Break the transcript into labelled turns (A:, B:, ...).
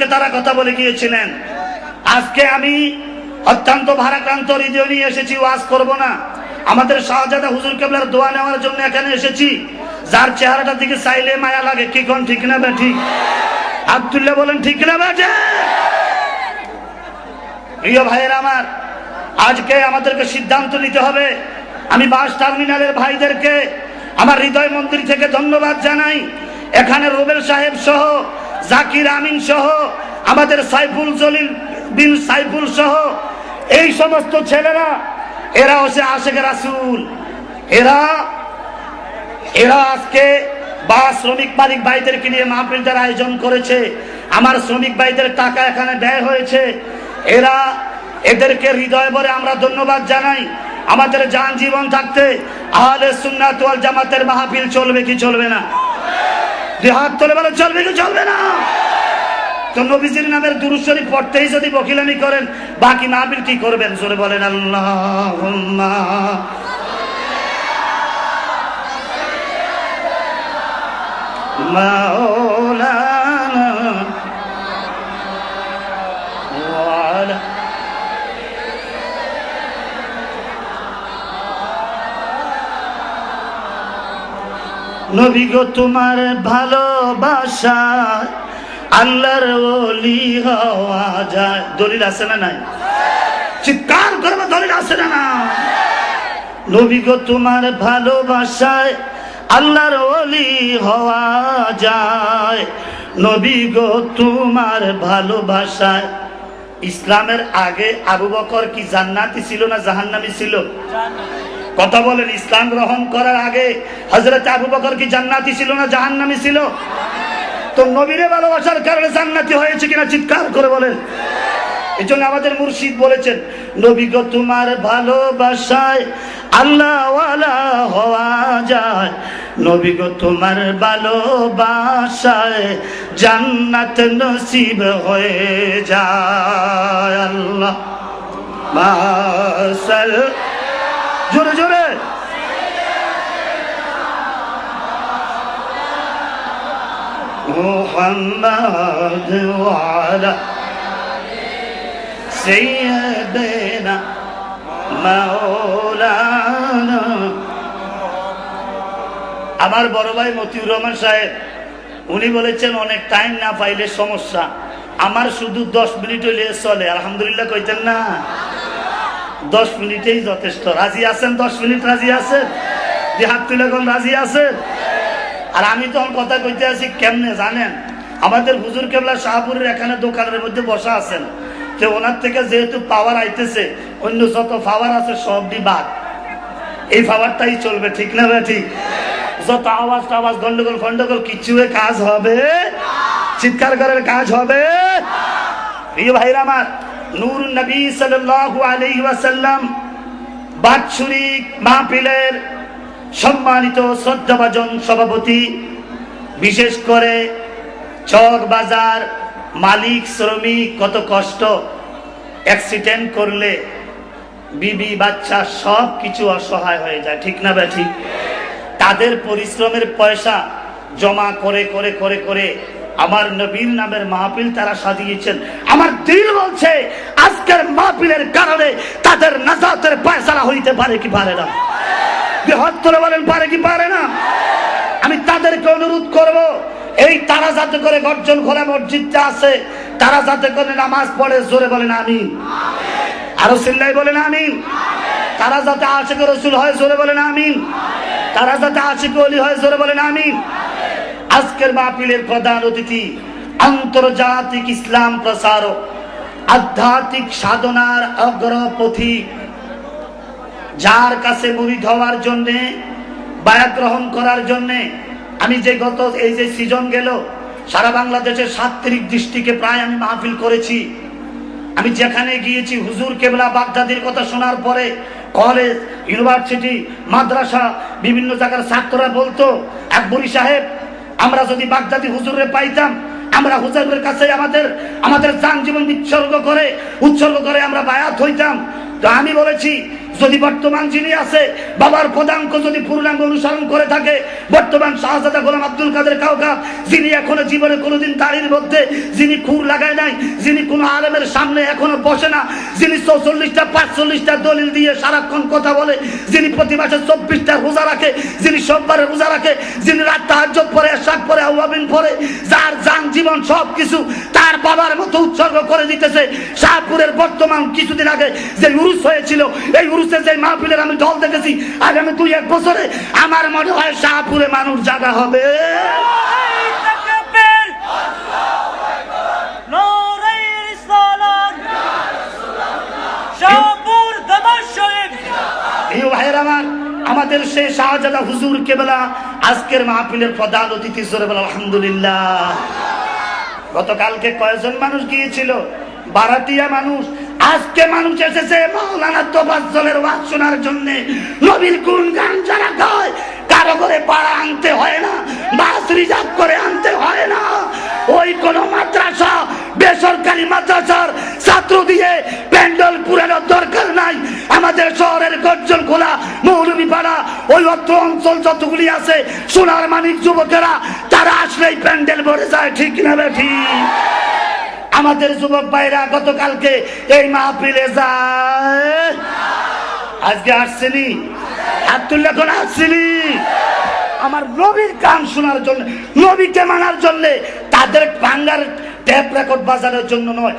A: সম্পর্কে তারা কথা বলে গিয়েছিলেন। আজকে আমি অত্যন্ত ভারাক্রান্ত হৃদয় নিয়ে এসেছি, ওয়াজ করব না। আমাদের শাহজাদা হুজুর কেবলার দোয়া নেওয়ার জন্য এখানে এসেছি। যার চেহারাটার দিকে চাইলে মায়া লাগে, কি কোন ঠিক না বেঠি? আব্দুল্লাহ বলেন ঠিক না বেঠে? প্রিয় ভাইয়েরা আমার, আজকে আমাদেরকে সিদ্ধান্ত নিতে হবে। আমি বাস টার্মিনালের ভাইদেরকে আমার হৃদয় মন্দির থেকে ধন্যবাদ জানাই। এখানে রুবেল সাহেব সহ, জাকির আমিন সহ, আমাদের সাইফুল জলিল বিন সাইফুল সহ এই সমস্ত ছেলেরা, এরা হচ্ছে আশেখ রাসূল। এরা আজকে বা শ্রমিক মালিক ভাইদেরকে নিয়ে মাহফিলটার আয়োজন করেছে। আমার শ্রমিক ভাইদের টাকা এখানে ব্যয় হয়েছে। এদেরকে হৃদয় ভরে আমরা ধন্যবাদ জানাই। আমাদের জান জীবন থাকতে আহলে সুন্নাত ওয়াল জামাতের মাহফিল চলবে কি চলবে না? হাত তুলে বলে চলবে কি চলবে না? তো নবীজির নামের দুরূদ শরীফ পড়তেই যদি বকিলামি করেন, বাকি মাহফিল কি করবেন? জোরে বলেন আল্লাহুম্মা মাওলানা ওয়ালা। নবী গো তোমার ভালোবাসা আল্লাহর ওলি হওয়া যায়। দলিল আছে না নাই? চিৎকার করবে, দলিল আছে না না? নবী গো তোমার ভালোবাসায় আল্লাহর ওলি হওয়া যায়। নবী গো তোমার ভালোবাসায়। ইসলামের আগে আবু বকর কি জান্নাতি ছিল না জাহান্নামী ছিল? কথা বলেন। ইসলাম গ্রহণ করার আগে হযরত আবু বকর কি জান্নাতি ছিল না জাহান্নামী ছিল? তো নবীরে ভালোবাসার কারণে জান্নাতি হয়েছে কিনা চিৎকার করে বলেন। এই জন্য আমাদের মুর্শিদ বলেছেন, নবী গো তোমার ভালোবাসায় আল্লাহ ওয়ালা হওয়া যায়। নবী গো তোমার ভালোবাসায় জান্নাত নসিব হয়ে যায়। আল্লাহ মাসাল, জোরে জোরে। মুহাম্মদ ওয়ালা সাইয়্যিদিনা মাওলানা। আমার বড় ভাই মতিউর রহমান সাহেব উনি বলেছেন অনেক টাইম না পাইলে সমস্যা, আমার শুধু 10 মিনিট হইলে চলে। আলহামদুলিল্লাহ কইতেন না? 10 মিনিটেই যথেষ্ট। রাজি আছেন? 10 মিনিট রাজি আছেন? যে হাত তুলে কোন রাজি আছেন? আর আমি তখন কথা কইতে আছি কেমনে জানেন? আমাদের হুজুর কেবলা শাহপুরের এখানে দোকানের মধ্যে বসা আছেন। তো ওনার থেকে যেহেতু পাওয়ার আইতেছে, অন্য যত পাওয়ার আছে সবই বাদ। এই পাওয়ারটাই চলবে, ঠিক না ভাই? ঠিক। যত আওয়াজ টাওয়াজ গন্ডগোল ফন্ডগোল কিচ্ছু কাজ হবে, চিৎকার করার কাজ হবে। প্রিয় ভাইরা আমার, নূরুন নবী সাল্লাল্লাহু আলাইহি ওয়াসাল্লাম বাৎসরিক মাহফিলের সম্মানিত শ্রদ্ধাভাজন সভাপতি, বিশেষ করে চক বাজার মালিক শ্রমিক কত কষ্ট, অ্যাক্সিডেন্ট করলে বিবি বাচ্চা সব কিছু অসহায় হয়ে যায়, ঠিক না ভাই? ঠিক। তাদের পরিশ্রমের পয়সা জমা করে করে করে করে আমার নবীর নামের মাহফিল তারা সাজিয়েছেন। আমার দিল বলছে আজকের মাহফিলের কারণে তাদের নাজাতের ফয়সালা হইতে পারে কি পারে না? হাত তুলে বলেন পারে কি পারে না? আমি তাদেরকে অনুরোধ করব, এই তারা যাতে করে গর্জন খোলা মসজিদটা আছে, তারা যাতে করে নামাজ পড়ে। জোরে বলেন আমিন। আরো চিল্লাই বলেন আমিন। তারা যাতে আশিক রাসূল হয়, জোরে বলেন আমিন। তারা যাতে আশিক ওলি হয়, জোরে বলেন আমিন। আজকের মাহফিলের প্রধান অতিথি আন্তর্জাতিক ইসলাম প্রসারক, আধ্যাত্মিক সাধনার অগ্রপথী, যার কাছে মুরিদ হওয়ার জন্য, বায়াত গ্রহণ করার জন্য আমি যে গত এই যে সিজন গেল সারা বাংলাদেশের 37 ডিস্ট্রিক্টে প্রায় আমি মাহফিল করেছি। আমি যেখানে গিয়েছি হুজুর কেবলা বাগদাদির কথা শোনার পরে কলেজ, ইউনিভার্সিটি, মাদ্রাসা, বিভিন্ন জায়গার ছাত্ররা বলতো, আকবরী সাহেব আমরা যদি বাগদাদি হুজুরে পাইতাম, আমরা হুজুরের কাছে আমাদের জান জীবন উৎসর্গ করে আমরা বায়াত হইতাম। তো আমি বলেছি যদি বর্তমান যিনি আছে বাবার পদাঙ্ক যদি পূর্ণাঙ্গ অনুসরণ করে থাকে, বর্তমান শাহজাদা গোলাম আব্দুল কাদের কাওকাব, যিনি এখনো জীবনে কোনোদিন দাড়ির মধ্যে যিনি খুর লাগায় নাই, যিনি কোনো আলেমের সামনে এখনো বসে না, যিনি 44টা 45টা দলিল দিয়ে সারাক্ষণ কথা বলে, যিনি প্রতি মাসে 24টা রোজা রাখে, যিনি সোমবারে রোজা রাখে, যিনি রাত তাহাজ্জুদ পড়ে, ইশরাক পড়ে, আওয়াবিন পড়ে, যার জান জীবন সবকিছু তার বাবার মতো উৎসর্গ করে দিতেছে। শাহপুরের বর্তমান কিছুদিন আগে যে উরুস হয়েছিল, এই উরুসে যে মাহফিলের আমি ঢল দেখেছি, আগামী 2-1 বছরে আমার মনে হয় শাহপুরে মানুষ জাগা হবে। আমাদের সেই শাহজাদা হুজুর কেবলা আজকের মাহফিলের প্রধান অতিথি, জোরে বলেন আলহামদুলিল্লাহ। গতকালকে কয়েকজন মানুষ গিয়েছিল, বারাতিয়া মানুষ। আজকে মানুষ এসেছে মাওলানা তোফাজ্জলের ওয়াজ শোনার জন্য। নবীর গুণগান যারা গায়, কারো করে পাড়া আনতে হয় না, বাস রিজার্ভ করে আনতে হয় না। ওই কোন মাদ্রাসা, বেসরকারি মাদ্রাসার ছাত্র দিয়ে প্যান্ডেল পুরানোর দরকার নাই। আমাদের শহরের গর্জন খোলা মৌলভীপাড়া, ওই অত্র অঞ্চল যতগুলি আছে, সোনার মানিক যুবকেরা তারা আসলেই প্যান্ডেল ভরে যায়, ঠিক না বেঠি? আমাদের যুবক ভাইরা গতকালকে এই মাহফিলে যায়, আজকে আসছেনি? আব্দুল্লাহ কোন আসছিনি? আমার নবীর গান শোনার জন্য, নবীকে মানার জন্য, তাদের বাংলার টেপ রেকর্ড বাজানোর জন্য নয়।